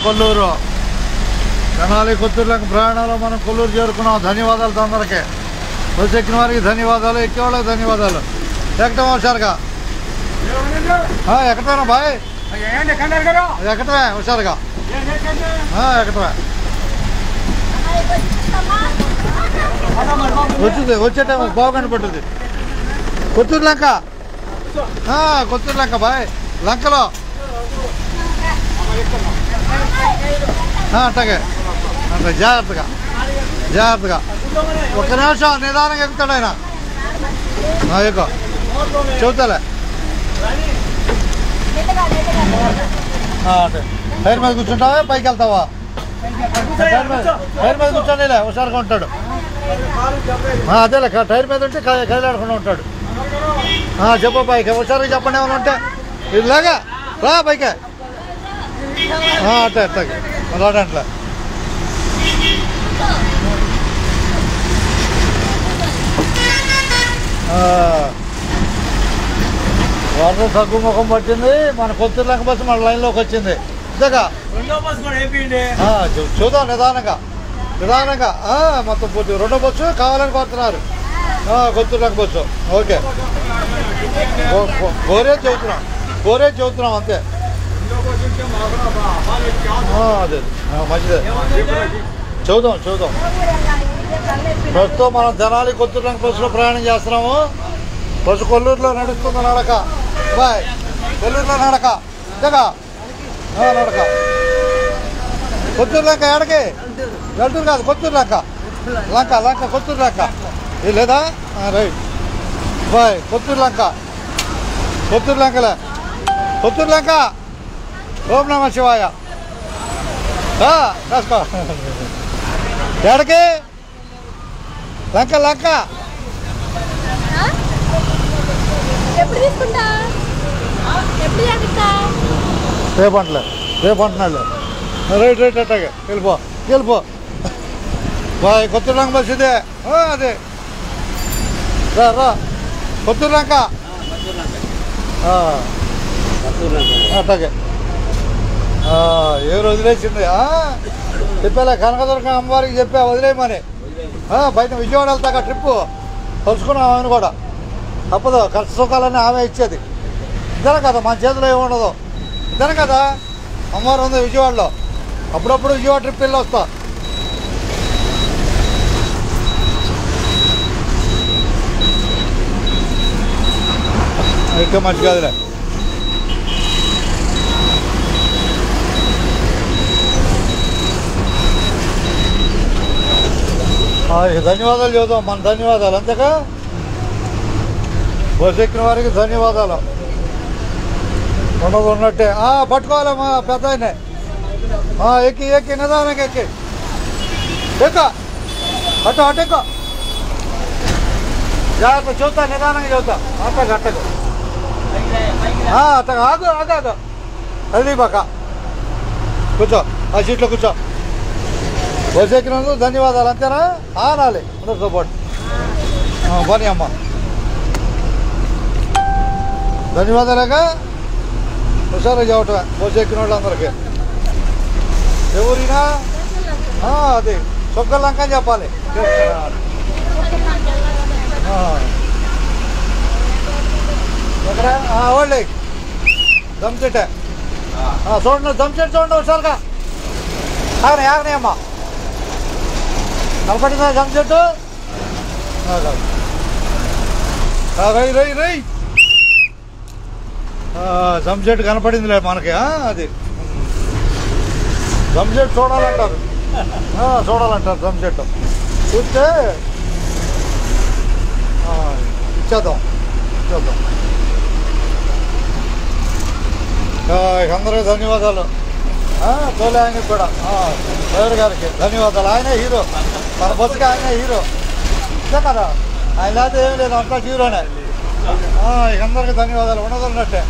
కొల్లూరు తెనాలి కొత్తూరులకు ప్రయాణంలో మనం కొల్లూరు చేరుకున్నాం. ధన్యవాదాలు అందరికీ. బస్సు ఎక్కిన వారికి ధన్యవాదాలు, ఎక్కేవాళ్ళకి ధన్యవాదాలు. ఎక్కటం హుషారుగా ఎక్కటమేనా బాయ్? ఎక్కటమే హుషారుగా ఎక్కటమే. వచ్చింది వచ్చే టైం బాగుండి పట్టుద్ది. కొత్తూరు లంక, కొత్తూరు లంక బాయ్. లంకలో అట్టగే అంటే జాగ్రత్తగా జాగ్రత్తగా. ఒక్క నిమిషం నిదానంగా ఎక్కుతాడు ఆయన. ఎక్కువ చెబుతాలే. టైర్ మీద కూర్చుంటావా పైకి వెళ్తావా? టైర్ మీద కూర్చోనిలే హుషారుగా ఉంటాడు. అదేలే టైర్ మీద ఉంటే కదిలాడకుండా ఉంటాడు. చెప్పు పైకి హుషారుగా చెప్పండి ఏమైనా ఉంటే. ఇలాగా రా పైకే అట్లా అట్లాగే అలాంట్లా. వరద తగ్గుముఖం పట్టింది. మన కొత్తూరు లంక బస్సు మన లైన్లోకి వచ్చింది. ఇంతగా చూద్దాం నిదానంగా నిదానంగా. మొత్తం పూర్తి రెండో బస్సు కావాలని కోరుతున్నారు. Kotturu Lanka bus okay. కోరేజ్ చెబుతున్నాం అంతే. అదే మంచిదే చూద్దాం. ప్రస్తుతం మనం తెనాలి కొత్తూరు లంక బస్సులో ప్రయాణం చేస్తున్నాము. బస్సు కొల్లూరులో నడుస్తుంది నడక బాయ్. కొల్లూరులో నడక ఇంతగా నడక. కొత్తూరు లంక ఎడకి వెళ్తుంది కాదు. కొత్తూరు లంక కొత్తూరు లంక ఇది లేదా రైట్ బాయ్. కొత్తూరు లంకలే కొత్తూరు లంక. ఓం నమ శివాయ. రాసుకో ఎడకి లంక రేపు అంటున్నాడు. రైట్ అట్టాగే వెళ్ళిపో బాయ్. కొత్తూరు లంక బస్ ఇదే అదే రా కొత్తూరు లంక అట్టాగే. ఎవరు వదిలేసింది చెప్పాలే. కనకదుర్గ అమ్మవారికి చెప్పా వదిలేయమని. బయట విజయవాడ వెళ్తాక ట్రిప్పు కలుసుకున్నాం. ఆమెను కూడా తప్పదు. కష్ట సుఖాలన్నీ ఆమె ఇచ్చేది. ఇద్దరు కదా మన చేతిలో ఏముండదు. ఇద్దరు కదా అమ్మవారు ఉంది విజయవాడలో. అప్పుడప్పుడు విజయవాడ ట్రిప్ వెళ్ళి వస్తా. ఇంకా మంచి కాదులే. ధన్యవాదాలు చెబుతాం. మన ధన్యవాదాలు అంతేకా. బస్సు ఎక్కిన వారికి ధన్యవాదాలు. ఉన్నట్టే పట్టుకోవాలమ్మా పెద్ద ఆయన. ఎక్కి నిదానంగా ఎక్కి అటు ఎక్కు జాగ్రత్త. చూస్తా నిదానంగా చెబుతా. అట్టకు ఆగు అది బాక కూర్చో. ఆ సీట్లో కూర్చో. బస్సు ఎక్కినందుకు ధన్యవాదాలు అంతేనా? ఆనాలి అందరితో పాటు. పోనీ అమ్మ ధన్యవాదాలేగా. హుషారుగా చెప్పటమే బస్సు ఎక్కిన వాళ్ళందరికీ. ఎవరినా అది సొగ్గ లంక అని చెప్పాలి. ఎక్కడ వాళ్ళే దమ్చెట్టే చూడండి. దమ్చెట్ చూడండి హుషారుగా. ఆగనే అమ్మ కనపడిందా దమ్చెట్టు? రై దమ్చెట్టు కనపడిందిలే మనకి. అది దమ్చెట్టు చూడాలంటారు. దమ్చెట్టు చూస్తే ఇచ్చేద్దాం. అందరికీ ధన్యవాదాలు. తోలే ఆయనకి కూడా డ్రైవర్ గారికి ధన్యవాదాలు. ఆయనే హీరో మన బస్సుకి. ఆయనే హీరో అంతే కదా. ఆయన లేకపోతే ఏం లేదు అంతా హీరోనే. అందరికీ ధన్యవాదాలు. ఉన్నదన్నట్టే.